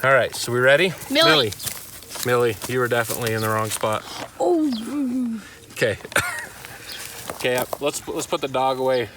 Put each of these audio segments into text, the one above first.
All right, so we ready? Millie. Millie, you were definitely in the wrong spot. Oh. Okay. Okay, let's put the dog away.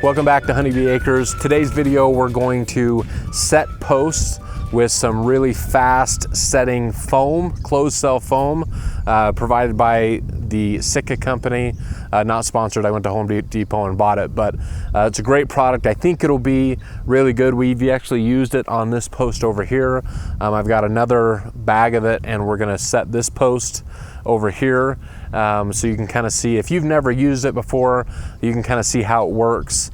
Welcome back to Honeybee Acres. Today's video, we're going to set posts with some really fast setting foam, closed cell foam, provided by the Sika company. Not sponsored, I went to Home Depot and bought it, but it's a great product. I think it'll be really good. We've actually used it on this post over here. I've got another bag of it, and we're gonna set this post over here. So you can kind of see, if you've never used it before, you can kind of see how it works.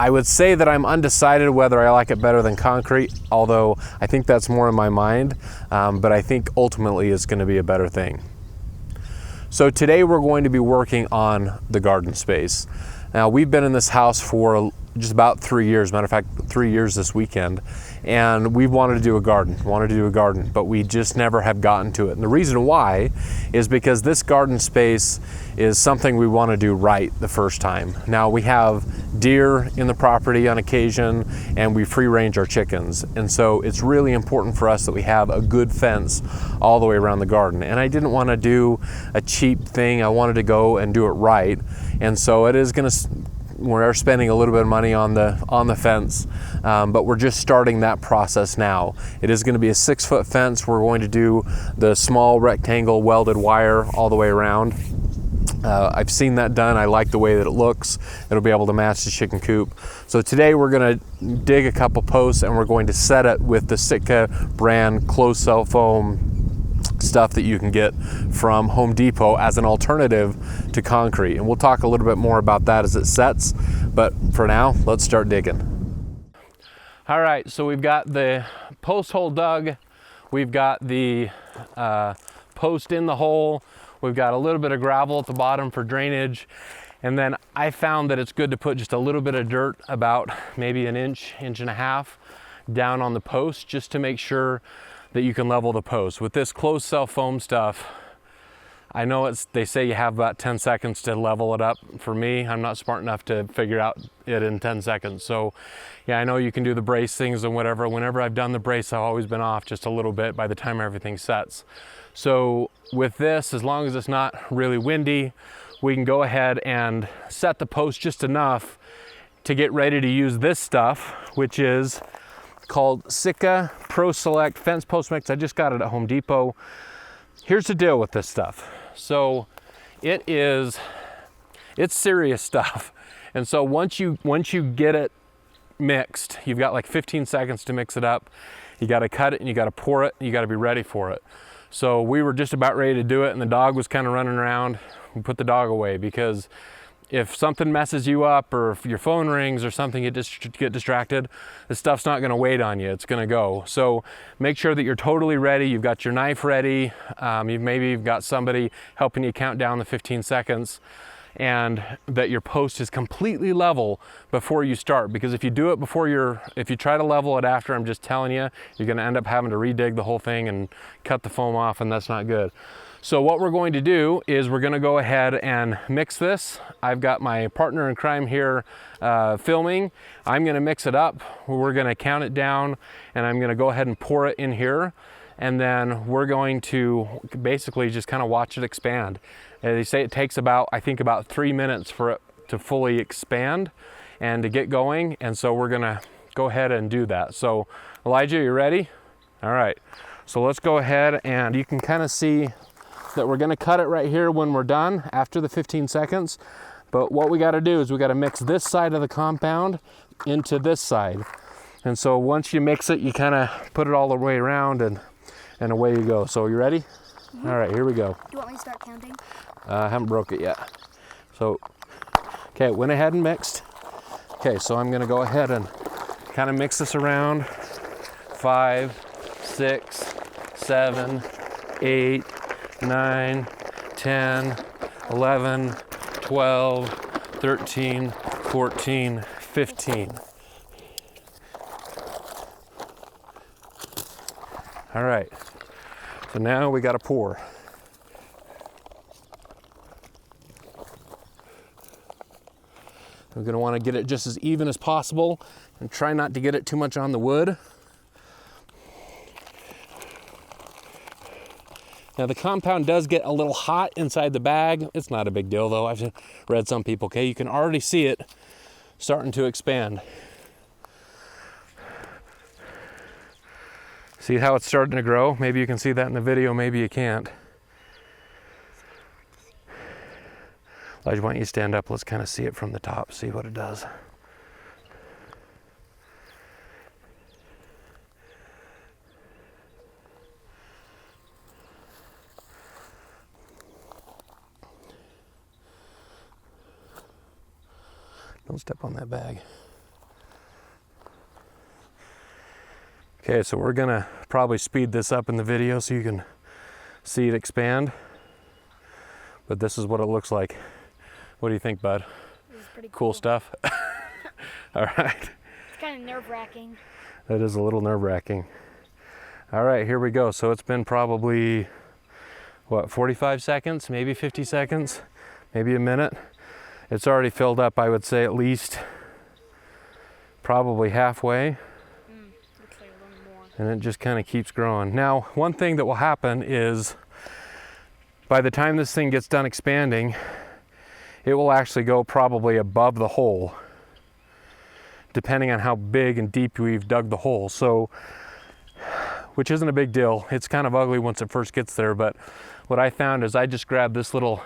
I would say that I'm undecided whether I like it better than concrete, although I think that's more in my mind, but I think ultimately it's going to be a better thing. So today we're going to be working on the garden space. Now, we've been in this house for just about 3 years, matter of fact, 3 years this weekend, and we've wanted to do a garden, but we just never have gotten to it. And the reason why is because this garden space is something we want to do right the first time. Now, we have deer in the property on occasion, and we free range our chickens. And so it's really important for us that we have a good fence all the way around the garden. And I didn't want to do a cheap thing. I wanted to go and do it right. And so it is going to, we're spending a little bit of money on the fence, but we're just starting that process now. It is going to be a 6-foot fence. We're going to do the small rectangle welded wire all the way around. I've seen that done. I like the way that it looks. It'll be able to match the chicken coop. So today we're going to dig a couple posts, and we're going to set it with the Sika brand closed cell foam stuff that you can get from Home Depot as an alternative to concrete. And we'll talk a little bit more about that as it sets, but for now, let's start digging. All right, so we've got the post hole dug, we've got the post in the hole, we've got a little bit of gravel at the bottom for drainage, and then I found that it's good to put just a little bit of dirt, about maybe an inch, inch and a half, down on the post, just to make sure that you can level the post. With this closed cell foam stuff, I know they say you have about 10 seconds to level it up. For me, I'm not smart enough to figure out it in 10 seconds. So yeah, I know you can do the brace things and whatever. Whenever I've done the brace, I've always been off just a little bit by the time everything sets. So with this, as long as it's not really windy, we can go ahead and set the post just enough to get ready to use this stuff, which is called Sika Pro Select Fence Post Mix. I just got it at Home Depot. Here's the deal with this stuff. So it's serious stuff. And so once you get it mixed, you've got like 15 seconds to mix it up. You got to cut it and you got to pour it and you got to be ready for it. So we were just about ready to do it, and the dog was kind of running around. We put the dog away because if something messes you up, or if your phone rings or something, you just get distracted, the stuff's not gonna wait on you, it's gonna go. So make sure that you're totally ready, you've got your knife ready, maybe you've got somebody helping you count down the 15 seconds, and that your post is completely level before you start. Because if you do it if you try to level it after, I'm just telling you, you're gonna end up having to redig the whole thing and cut the foam off, and that's not good. So what we're going to do is we're going to go ahead and mix this. I've got my partner in crime here filming. I'm going to mix it up. We're going to count it down, and I'm going to go ahead and pour it in here. And then we're going to basically just kind of watch it expand. They say it takes about 3 minutes for it to fully expand and to get going. And so we're going to go ahead and do that. So Elijah, you ready? All right. So let's go ahead, and you can kind of see that we're going to cut it right here when we're done after the 15 seconds. But what we got to do is we got to mix this side of the compound into this side. And so once you mix it, you kind of put it all the way around, and away you go. So you ready? Mm-hmm. All right, here we go. Do you want me to start counting? I haven't broke it yet. So, okay, went ahead and mixed. Okay, so I'm going to go ahead and kind of mix this around. 5, 6, 7, 8, 9, 10, 11, 12, 13, 14, 15. All right, so now we got to pour. We're going to want to get it just as even as possible and try not to get it too much on the wood. Now the compound does get a little hot inside the bag. It's not a big deal though. I've read some people, okay, you can already see it starting to expand. See how it's starting to grow? Maybe you can see that in the video, maybe you can't. Elijah, why don't you stand up? Let's kind of see it from the top, see what it does. Don't step on that bag. Okay, so we're gonna probably speed this up in the video so you can see it expand. But this is what it looks like. What do you think, bud? This is pretty cool stuff. All right. It's kind of nerve-wracking. That is a little nerve-wracking. All right, here we go. So it's been probably, what, 45 seconds, maybe 50 seconds, maybe a minute. It's already filled up, I would say at least probably halfway. Looks like a little more. And it just kind of keeps growing. Now, one thing that will happen is by the time this thing gets done expanding, it will actually go probably above the hole, depending on how big and deep we've dug the hole. So, which isn't a big deal. It's kind of ugly once it first gets there, but what I found is I just grabbed this little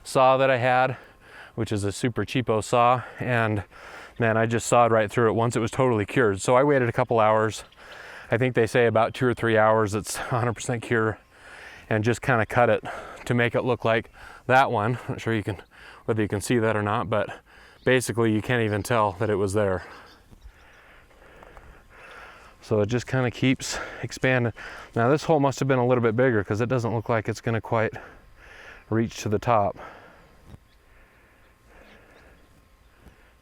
saw that I had, which is a super cheapo saw, and man, I just sawed right through it once it was totally cured. So I waited a couple hours. I think they say about 2 or 3 hours it's 100% cure, and just kind of cut it to make it look like that one. I'm not sure you can, whether you can see that or not, but basically you can't even tell that it was there. So it just kind of keeps expanding. Now this hole must have been a little bit bigger because it doesn't look like it's going to quite reach to the top.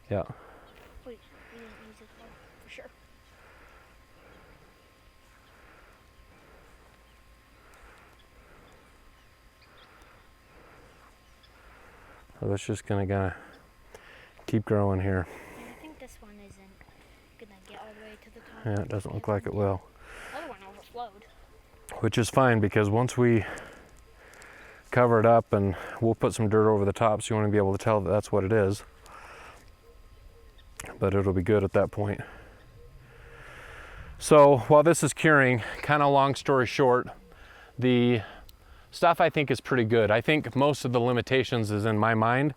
Yeah. Wait, we didn't use it for sure. So it's just gonna keep growing here. Yeah, I think this one isn't gonna get all the way to the top. Yeah, it doesn't look like it will. The other one overflowed. Which is fine because once we cover it up and we'll put some dirt over the top so you want to be able to tell that that's what it is. But it'll be good at that point. So while this is curing, kind of long story short, the stuff I think is pretty good. I think most of the limitations is in my mind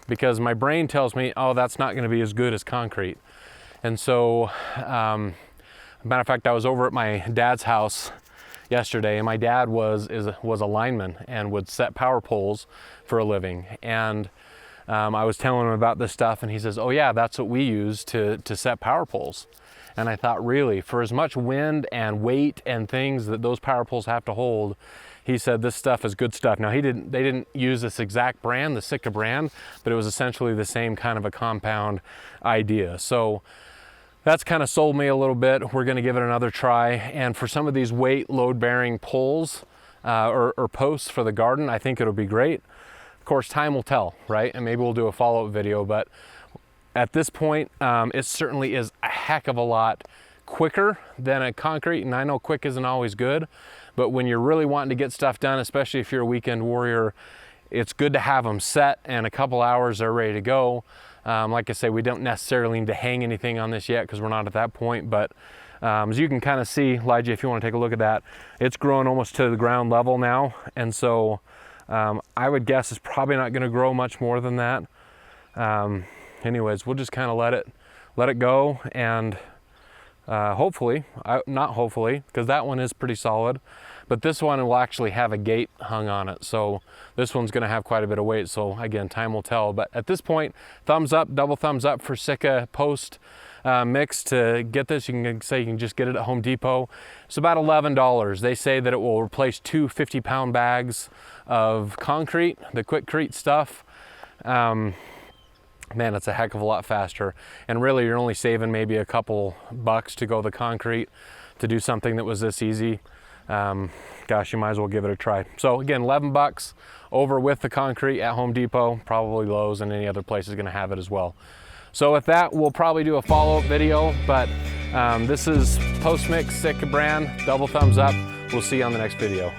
because my brain tells me, oh, that's not going to be as good as concrete. And so, matter of fact, I was over at my dad's house yesterday, and my dad was a lineman and would set power poles for a living. And I was telling him about this stuff, and he says, oh yeah, that's what we use to set power poles. And I thought, really, for as much wind and weight and things that those power poles have to hold, he said this stuff is good stuff. Now they didn't use this exact brand, the Sika brand, but it was essentially the same kind of a compound idea. So that's kind of sold me a little bit. We're gonna give it another try. And for some of these weight load bearing poles or posts for the garden, I think it'll be great. Of course, time will tell, right? And maybe we'll do a follow-up video, but at this point, it certainly is a heck of a lot quicker than a concrete. And I know quick isn't always good, but when you're really wanting to get stuff done, especially if you're a weekend warrior, it's good to have them set and a couple hours they're ready to go. Like I say, we don't necessarily need to hang anything on this yet because we're not at that point, but as you can kind of see, Elijah, if you want to take a look at that, it's growing almost to the ground level now. And so I would guess it's probably not going to grow much more than that. Anyways, we'll just kind of let it go, and hopefully, not hopefully, because that one is pretty solid, but this one will actually have a gate hung on it. So this one's going to have quite a bit of weight. So again, time will tell. But at this point, thumbs up, double thumbs up for Sika Post mix to get this. You can say you can just get it at Home Depot. It's about $11. They say that it will replace 2 50-pound bags of concrete, the Quickcrete stuff. man, it's a heck of a lot faster. And really, you're only saving maybe a couple bucks to go the concrete to do something that was this easy. Gosh, you might as well give it a try. So again, 11 bucks over with the concrete at Home Depot, probably Lowe's, and any other place is gonna have it as well. So with that, we'll probably do a follow-up video, but this is Post Mix Sika brand, double thumbs up. We'll see you on the next video.